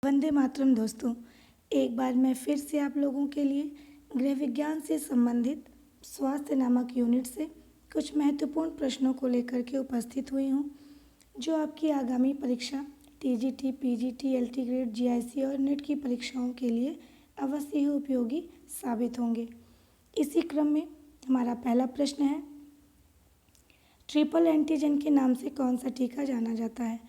वंदे मातरम दोस्तों। एक बार मैं फिर से आप लोगों के लिए गृह विज्ञान से संबंधित स्वास्थ्य नामक यूनिट से कुछ महत्वपूर्ण प्रश्नों को लेकर के उपस्थित हुई हूँ, जो आपकी आगामी परीक्षा TGT, PGT, LT grade, GIC और नेट की परीक्षाओं के लिए अवश्य ही उपयोगी साबित होंगे। इसी क्रम में हमारा पहला प्रश्न है, ट्रिपल एंटीजन के नाम से कौन सा टीका जाना जाता है?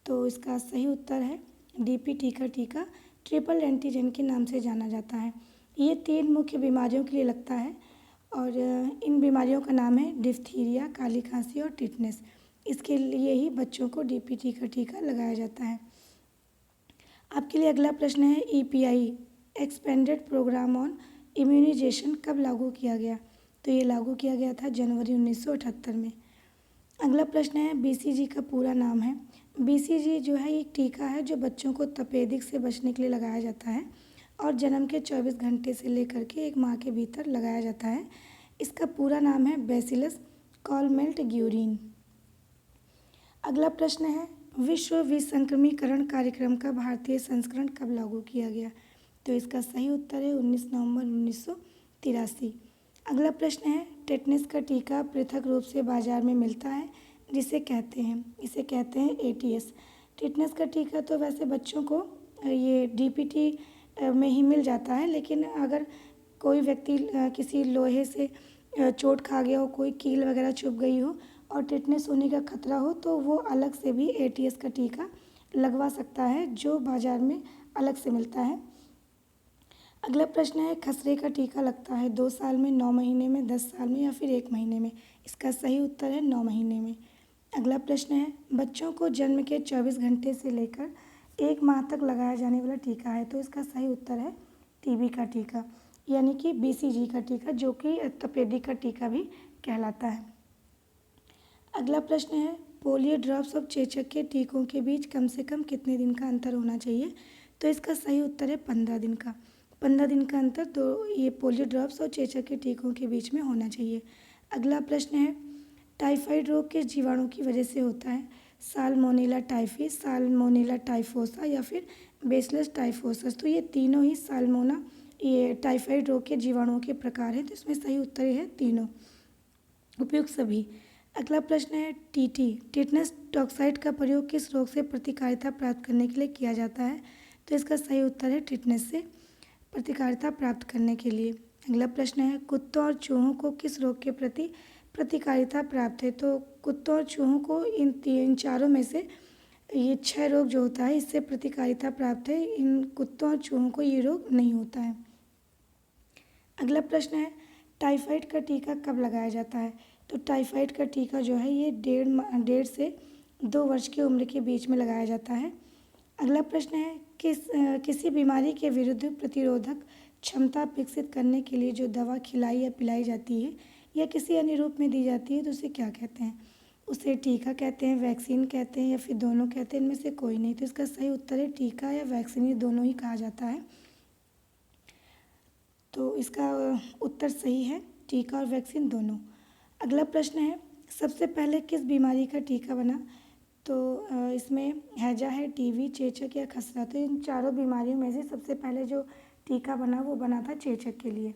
तो इसका सही उत्तर है डीपीटी का टीका ट्रिपल एंटीजन के नाम से जाना जाता है। ये 3 मुख्य बीमारियों के लिए लगता है और इन बीमारियों का नाम है डिप्थीरिया, काली खांसी और टिटनेस। इसके लिए ही बच्चों को डीपीटी का टीका लगाया जाता है। आपके लिए अगला प्रश्न है, EPI expanded programme on immunisation कब लागू किया गया? तो ये लागू किया गया था जनवरी 1978 में। अगला प्रश्न है, बीसीजी का पूरा नाम है। बीसीजी जो है एक टीका है जो बच्चों को तपेदिक से बचने के लिए लगाया जाता है और जन्म के 24 घंटे से लेकर के 1 माह के भीतर लगाया जाता है। इसका पूरा नाम है बैसिलस कॉलमेल्ट-ग्यूरिन। अगला प्रश्न है, विश्व विसंक्रमीकरण कार्यक्रम का भारतीय संस्करण कब लागू किया गया? तो इसका सही उत्तर है 19 नवंबर 1983। अगला प्रश्न है, टेटनस का टीका पृथक रूप से बाजार में मिलता है इसे कहते हैं एटीएस। टेटनस का टीका तो वैसे बच्चों को ये डीपीटी में ही मिल जाता है, लेकिन अगर कोई व्यक्ति किसी लोहे से चोट खा गया हो, कोई कील वगैरह चुभ गई हो और टेटनस होने का खतरा हो, तो वो अलग से भी एटीएस का टीका लगवा सकता है, जो बाजार में अलग से मिलता है। अगला प्रश्न है, खसरे का टीका लगता है 2 साल में, 9 महीने में, 10 साल में या फिर 1 महीने में? इसका सही उत्तर है 9 महीने में। अगला प्रश्न है, बच्चों को जन्म के 24 घंटे से लेकर 1 माह तक लगाया जाने वाला टीका है। तो इसका सही उत्तर है टीबी का टीका, यानी कि बीसीजी का टीका, जो कि तपेदिक का टीका भी कहलाता है। अगला प्रश्न है, पोलियो ड्रॉप्स और चेचक के टीकों के बीच कम से कम कितने दिन का अंतर होना चाहिए? तो इसका सही उत्तर है 15 दिन का। 15 दिन का अंतर तो ये पोलियो ड्रॉप्स और चेचक के टीकों के बीच में होना चाहिए। अगला प्रश्न है, टाइफाइड रोग किस जीवाणु की वजह से होता है? साल्मोनेला टाइफिस, साल्मोनेला टाइफोसा या फिर बेसिलस टाइफोसस? तो ये तीनों ही ये टाइफाइड रोग के जीवाणुओं के प्रकार हैं, तो इसमें सही उत्तर है तीनों, उपयुक्त सभी। अगला प्रश्न है, टिटनस टॉक्साइड का प्रयोग किस रोग से प्रतिकारिता प्राप्त करने के लिए किया जाता है? तो इसका सही उत्तर है टिटनस से प्रतिकारिता प्राप्त करने के लिए। अगला प्रश्न है, कुत्तों और चूहों को किस रोग के प्रति प्रतिकारिता प्राप्त है? तो कुत्तों और चूहों को इन चारों में से ये 6 रोग जो होता है, इससे प्रतिकारिता प्राप्त है। इन कुत्तों और चूहों को ये रोग नहीं होता है। अगला प्रश्न है, टाइफाइड का टीका कब लगाया जाता है? तो टाइफाइड का टीका जो है ये 1.5 से 2 वर्ष की उम्र के बीच में लगाया जाता है। अगला प्रश्न है, किसी बीमारी के विरुद्ध प्रतिरोधक क्षमता विकसित करने के लिए जो दवा खिलाई या पिलाई जाती है या किसी अन्य रूप में दी जाती है, तो उसे क्या कहते हैं? उसे टीका कहते हैं, वैक्सीन कहते हैं या फिर दोनों कहते हैं? इनमें से कोई नहीं। तो इसका सही उत्तर है टीका या वैक्सीन, ये दोनों ही कहा जाता है। तो इसका उत्तर सही है, टीका और वैक्सीन दोनों। अगला प्रश्न है, सबसे पहले किस बीमारी का टीका बना? तो इसमें हैजा है, टीबी, चेचक या खसरा? तो इन चारों बीमारियों में से सबसे पहले जो टीका बना वो बना था चेचक के लिए।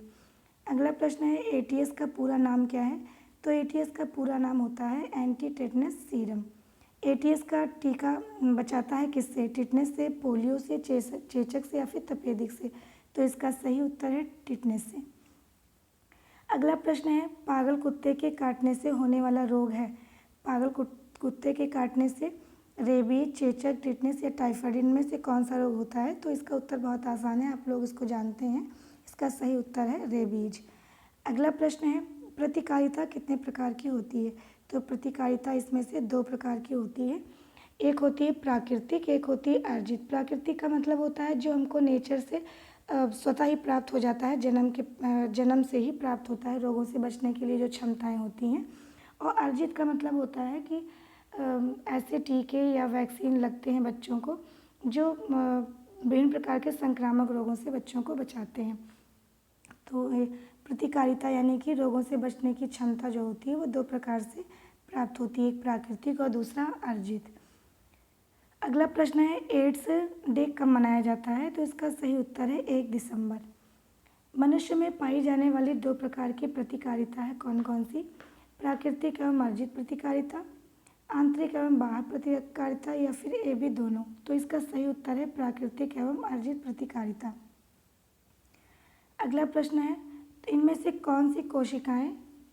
अगला प्रश्न है, एटीएस का पूरा नाम क्या है? तो एटीएस का पूरा नाम होता है एंटी टेटनस सीरम। एटीएस का टीका बचाता है किससे? टिटनेस से, पोलियो से, चेचक से या फिर तपेदिक से? तो इसका सही उत्तर है टिटनेस से। अगला प्रश्न है, पागल कुत्ते के काटने से होने वाला रोग है। पागल कुत्ते के काटने से रेबीज, चेचक, टिटनेस या टाइफाइड, इनमें से कौन सा रोग होता है? तो इसका उत्तर बहुत आसान है, आप लोग इसको जानते हैं। इसका सही उत्तर है रेबीज। अगला प्रश्न है, प्रतिकारिता कितने प्रकार की होती है? तो प्रतिकारिता इसमें से 2 प्रकार की होती है। एक होती है प्राकृतिक, एक होती है अर्जित। प्राकृतिक का मतलब होता है जो हमको नेचर से स्वतः ही प्राप्त हो जाता है, जन्म से ही प्राप्त होता है, रोगों से बचने के लिए जो क्षमताएं होती हैं। और अर्जित का मतलब होता है कि ऐसे टीके या वैक्सीन लगते हैं बच्चों को जो विभिन्न प्रकार के संक्रामक रोगों से बच्चों को बचाते हैं। तो प्रतिकारिता यानी कि रोगों से बचने की क्षमता जो होती है वो 2 प्रकार से प्राप्त होती है, एक प्राकृतिक और दूसरा अर्जित। अगला प्रश्न है एड्स डे कब मनाया जाता है? तो इसका सही उत्तर है 1 दिसंबर। मनुष्य में पाई जाने वाली 2 प्रकार की प्रतिकारिता है, कौन कौन सी? प्राकृतिक एवं अर्जित प्रतिकारिता, आंतरिक एवं बाह्य प्रतिकारिता, या फिर ए बी दोनों? तो इसका सही उत्तर है प्राकृतिक एवं अर्जित प्रतिकारिता। अगला प्रश्न है तो इनमें से कौन सी कोशिकाएं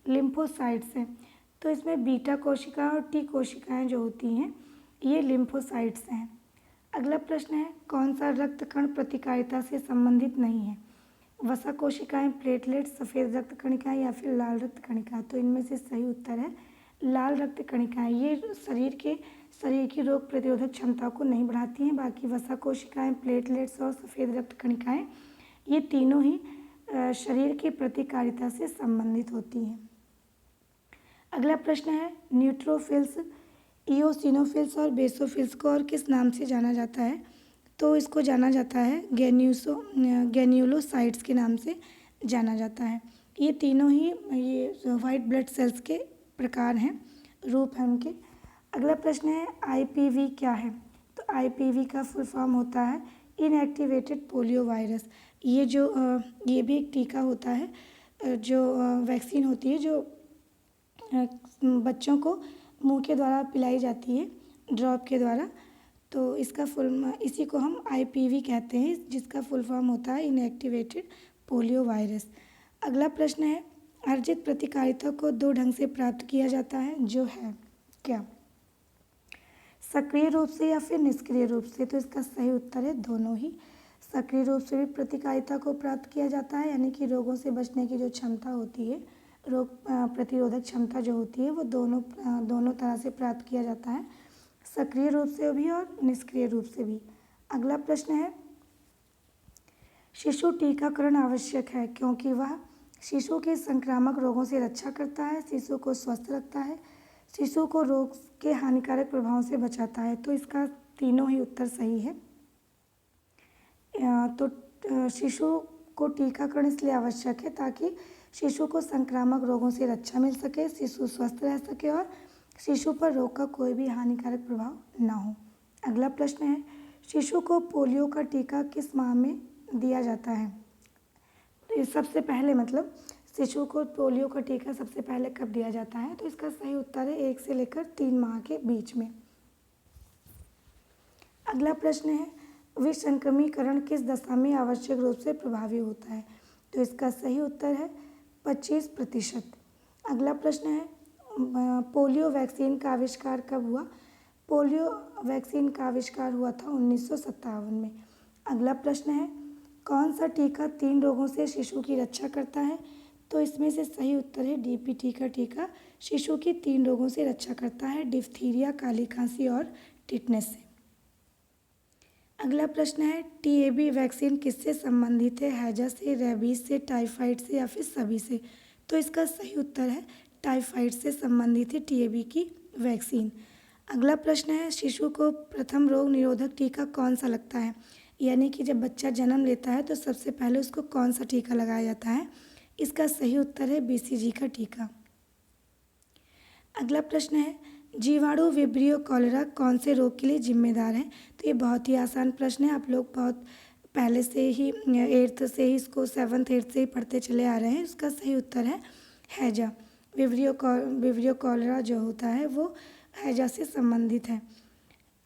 लिम्फोसाइट्स हैं? तो इसमें बीटा कोशिकाएं और टी कोशिकाएं जो होती हैं ये लिम्फोसाइट्स हैं। अगला प्रश्न है कौन सा रक्त कण प्रतिकारिता से संबंधित नहीं है? वसा कोशिकाएं, प्लेटलेट, सफ़ेद रक्त कणिकाएं, या फिर लाल रक्त कणिकाएं? तो इनमें से सही उत्तर है लाल रक्त कणिकाएं। ये शरीर की रोग प्रतिरोधक क्षमता को नहीं बढ़ाती हैं। बाकी वसा कोशिकाएं, प्लेटलेट्स और सफ़ेद रक्त कणिकाएं ये तीनों ही शरीर की प्रतिकारिता से संबंधित होती हैं। अगला प्रश्न है न्यूट्रोफिल्स, इओसिनोफिल्स और बेसोफिल्स को और किस नाम से जाना जाता है? तो इसको जाना जाता है ग्रेन्युलोसाइट्स के नाम से जाना जाता है। ये तीनों ही ये वाइट ब्लड सेल्स के प्रकार हैं, रूप हैं उनके। अगला प्रश्न है आईपीवी क्या है? तो आईपीवी का फुल फॉर्म होता है इनएक्टिवेटेड पोलियो वायरस। ये भी एक टीका होता है जो वैक्सीन होती है जो बच्चों को मुंह के द्वारा पिलाई जाती है ड्रॉप के द्वारा। तो इसी को हम आईपीवी कहते हैं, जिसका फुल फॉर्म होता है इनएक्टिवेटेड पोलियो वायरस। अगला प्रश्न है अर्जित प्रतिकारिता को 2 ढंग से प्राप्त किया जाता है, जो है क्या? सक्रिय रूप से या फिर निष्क्रिय रूप से? तो इसका सही उत्तर है दोनों ही। सक्रिय रूप से भी प्रतिकारिता को प्राप्त किया जाता है, यानी कि रोगों से बचने की जो क्षमता होती है, रोग प्रतिरोधक क्षमता जो होती है, वो दोनों तरह से प्राप्त किया जाता है, सक्रिय रूप से भी और निष्क्रिय रूप से भी। अगला प्रश्न है शिशु टीकाकरण आवश्यक है क्योंकि वह शिशु के संक्रामक रोगों से रक्षा करता है, शिशु को स्वस्थ रखता है, शिशु को रोग के हानिकारक प्रभावों से बचाता है। तो इसका तीनों ही उत्तर सही है। तो शिशु को टीकाकरण इसलिए आवश्यक है ताकि शिशु को संक्रामक रोगों से रक्षा मिल सके, शिशु स्वस्थ रह सके और शिशु पर रोग का कोई भी हानिकारक प्रभाव ना हो। अगला प्रश्न है शिशु को पोलियो का टीका किस माह में दिया जाता है? तो सबसे पहले शिशु को पोलियो का टीका सबसे पहले कब दिया जाता है? तो इसका सही उत्तर है 1 से लेकर 3 माह के बीच में। अगला प्रश्न है विसंक्रमीकरण किस दशा में आवश्यक रूप से प्रभावी होता है? तो इसका सही उत्तर है 25%। अगला प्रश्न है पोलियो वैक्सीन का आविष्कार कब हुआ? पोलियो वैक्सीन का आविष्कार हुआ था 1957 में। अगला प्रश्न है कौन सा टीका 3 रोगों से शिशु की रक्षा करता है? तो इसमें से सही उत्तर है डीपीटी का टीका शिशु की 3 रोगों से रक्षा करता है, डिप्थीरिया, काली खांसी और टिटनेस से। अगला प्रश्न है टीएबी वैक्सीन किससे संबंधित है? हैजा से, रेबीज से, टाइफाइड से, या फिर सभी से? तो इसका सही उत्तर है टाइफाइड से संबंधित है टीएबी की वैक्सीन। अगला प्रश्न है शिशु को प्रथम रोग निरोधक टीका कौन सा लगता है? यानी कि जब बच्चा जन्म लेता है तो सबसे पहले उसको कौन सा टीका लगाया जाता है? इसका सही उत्तर है बीसीजी का टीका। अगला प्रश्न है जीवाणु विब्रियो कॉलेरा कौन से रोग के लिए जिम्मेदार है? तो ये बहुत ही आसान प्रश्न है, आप लोग बहुत पहले से ही 8th से ही इसको 7th 8th से ही पढ़ते चले आ रहे हैं। इसका सही उत्तर है हैजा। विब्रियो कॉलेरा जो होता है वो हैजा से संबंधित है।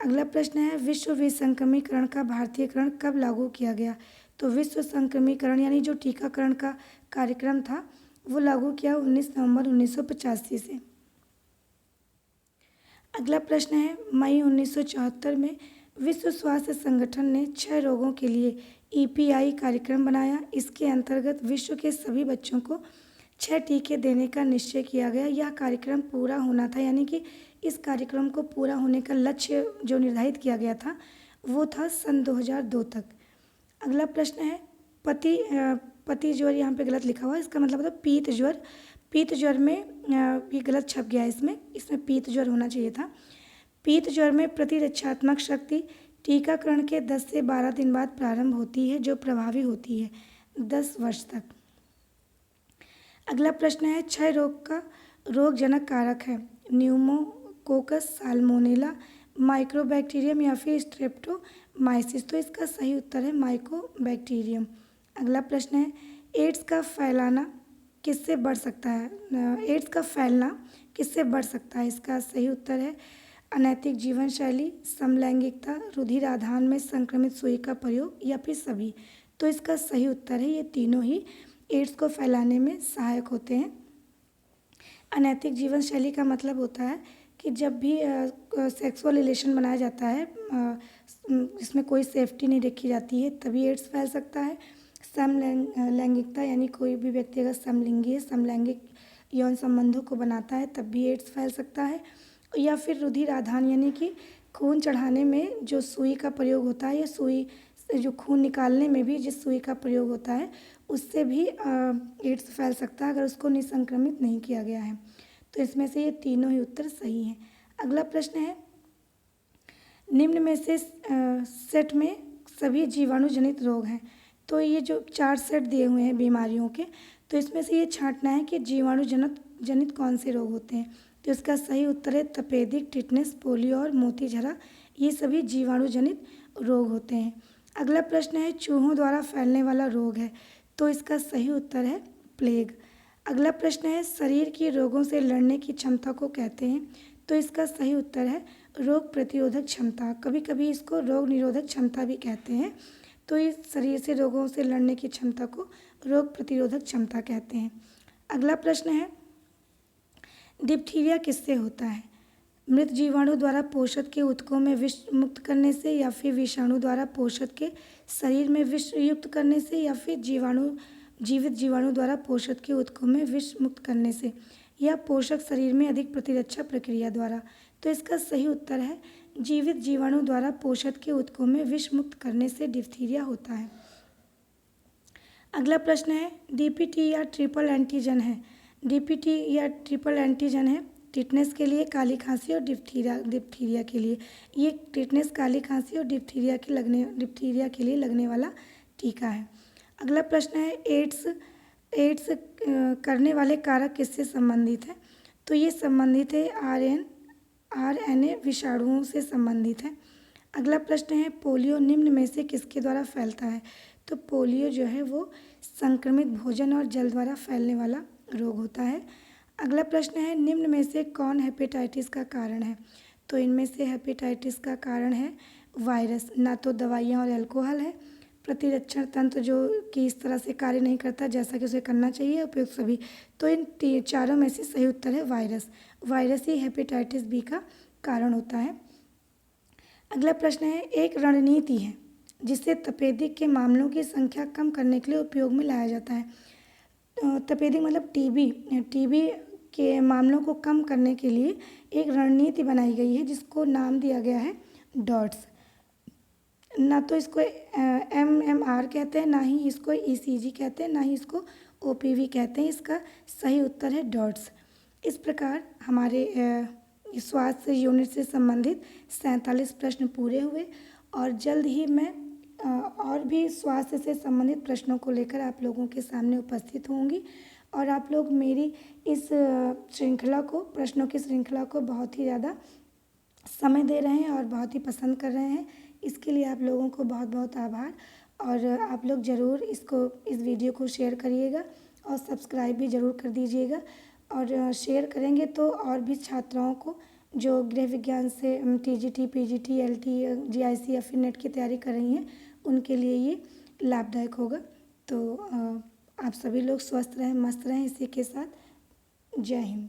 अगला प्रश्न है विश्व विसंक्रमीकरण का भारतीयकरण कब लागू किया गया? तो विश्व संक्रमीकरण यानी जो टीकाकरण का कार्यक्रम था वो लागू किया 19 नवंबर 1985 से। अगला प्रश्न है मई 1974 में विश्व स्वास्थ्य संगठन ने 6 रोगों के लिए ईपीआई कार्यक्रम बनाया। इसके अंतर्गत विश्व के सभी बच्चों को 6 टीके देने का निश्चय किया गया। यह कार्यक्रम पूरा होना था, यानी कि इस कार्यक्रम को पूरा होने का लक्ष्य जो निर्धारित किया गया था वो था सन 2002 तक। अगला प्रश्न है पति ज्वर, यहाँ पे गलत लिखा हुआ है, इसका मतलब होता है पीत ज्वर। पीत ज्वर में ये गलत छप गया है, इसमें पीत ज्वर होना चाहिए था। पीत ज्वर में प्रतिरक्षात्मक शक्ति टीकाकरण के 10 से 12 दिन बाद प्रारंभ होती है, जो प्रभावी होती है 10 वर्ष तक। अगला प्रश्न है क्षय रोग का रोगजनक कारक है न्यूमोकोकस, साल्मोनेला, माइक्रोबैक्टीरियम या फिर स्ट्रेप्टोमाइसिस। तो इसका सही उत्तर है माइकोबैक्टीरियम। अगला प्रश्न है, एड्स का फैलाना किससे बढ़ सकता है? एड्स का फैलना किससे बढ़ सकता है? इसका सही उत्तर है अनैतिक जीवन शैली, समलैंगिकता, रुधिर आधान में संक्रमित सुई का प्रयोग या फिर सभी। तो इसका सही उत्तर है ये तीनों ही एड्स को फैलाने में सहायक होते हैं। अनैतिक जीवन शैली का मतलब होता है कि जब भी सेक्सुअल रिलेशन बनाया जाता है इसमें कोई सेफ्टी नहीं रखी जाती है, तभी एड्स फैल सकता है। समलैंगिकता यानी कोई भी व्यक्ति अगर समलिंगी है, समलैंगिक यौन संबंधों को बनाता है, तब भी एड्स फैल सकता है। या फिर रुधिर आधान यानी कि खून चढ़ाने में जो सुई का प्रयोग होता है, या सुई से जो खून निकालने में भी जिस सुई का प्रयोग होता है उससे भी एड्स फैल सकता है अगर उसको निसंक्रमित नहीं किया गया है। तो इसमें से ये तीनों ही उत्तर सही हैं। अगला प्रश्न है, निम्न में से सेट में सभी जीवाणु जनित रोग हैं। तो ये जो 4 सेट दिए हुए हैं बीमारियों के, तो इसमें से ये छांटना है कि जीवाणु जनित कौन से रोग होते हैं। तो इसका सही उत्तर है तपेदिक, टिटनेस, पोलियो और मोतीझरा, ये सभी जीवाणु जनित रोग होते हैं। अगला प्रश्न है, चूहों द्वारा फैलने वाला रोग है। तो इसका सही उत्तर है प्लेग। अगला प्रश्न है, शरीर की रोगों से लड़ने की क्षमता को कहते हैं। तो इसका सही उत्तर है रोग प्रतिरोधक क्षमता। कभी कभी इसको रोग निरोधक क्षमता भी कहते हैं। तो इस शरीर से रोगों से लड़ने की क्षमता को रोग प्रतिरोधक क्षमता कहते हैं। अगला प्रश्न है, डिप्थीरिया किससे होता है? मृत जीवाणु द्वारा पोषक के ऊतकों में विष मुक्त करने से, या फिर विषाणु द्वारा पोषक के शरीर में विष युक्त करने से, या फिर जीवित जीवाणु द्वारा पोषक के ऊतकों में विष मुक्त करने से, या पोषक शरीर में अधिक प्रतिरक्षा प्रक्रिया द्वारा। तो इसका सही उत्तर है जीवित जीवाणु द्वारा पोषक के ऊतकों में विष मुक्त करने से डिप्थीरिया होता है। अगला प्रश्न है, डीपीटी या ट्रिपल एंटीजन है। डीपीटी या ट्रिपल एंटीजन है टिटनेस के लिए, काली खांसी और डिप्थीरिया के लिए। ये टिटनेस, काली खांसी और डिप्थीरिया के लिए लगने वाला टीका है। अगला प्रश्न है, एड्स करने वाले कारक किससे संबंधित है? तो ये संबंधित है आरएनए विषाणुओं से संबंधित है। अगला प्रश्न है, पोलियो निम्न में से किसके द्वारा फैलता है? तो पोलियो जो है वो संक्रमित भोजन और जल द्वारा फैलने वाला रोग होता है। अगला प्रश्न है, निम्न में से कौन हेपेटाइटिस का कारण है? तो इनमें से हेपेटाइटिस का कारण है वायरस, ना तो दवाइयाँ और अल्कोहल है। प्रतिरक्षण तंत्र जो कि इस तरह से कार्य नहीं करता जैसा कि उसे करना चाहिए उपयुक्त सभी। तो इन चारों में से सही उत्तर है वायरस। वायरस ही हेपेटाइटिस बी का कारण होता है। अगला प्रश्न है, एक रणनीति है जिसे तपेदिक के मामलों की संख्या कम करने के लिए उपयोग में लाया जाता है। तपेदिक मतलब टीबी के मामलों को कम करने के लिए एक रणनीति बनाई गई है जिसको नाम दिया गया है डॉट्स। ना तो इसको MMR कहते हैं, ना ही इसको ECG कहते हैं, ना ही इसको OPV कहते हैं। इसका सही उत्तर है डॉट्स। इस प्रकार हमारे स्वास्थ्य यूनिट से संबंधित 47 प्रश्न पूरे हुए, और जल्द ही मैं और भी स्वास्थ्य से संबंधित प्रश्नों को लेकर आप लोगों के सामने उपस्थित होंगी। और आप लोग मेरी इस प्रश्नों की श्रृंखला को बहुत ही ज़्यादा समय दे रहे हैं और बहुत ही पसंद कर रहे हैं। इसके लिए आप लोगों को बहुत बहुत आभार। और आप लोग ज़रूर इस वीडियो को शेयर करिएगा और सब्सक्राइब भी ज़रूर कर दीजिएगा। और शेयर करेंगे तो और भी छात्राओं को जो गृह विज्ञान से TGT, PGT, LT, GIC या फिर नेट की तैयारी कर रही हैं उनके लिए ये लाभदायक होगा। तो आप सभी लोग स्वस्थ रहें, मस्त रहें। इसी के साथ जय हिंद।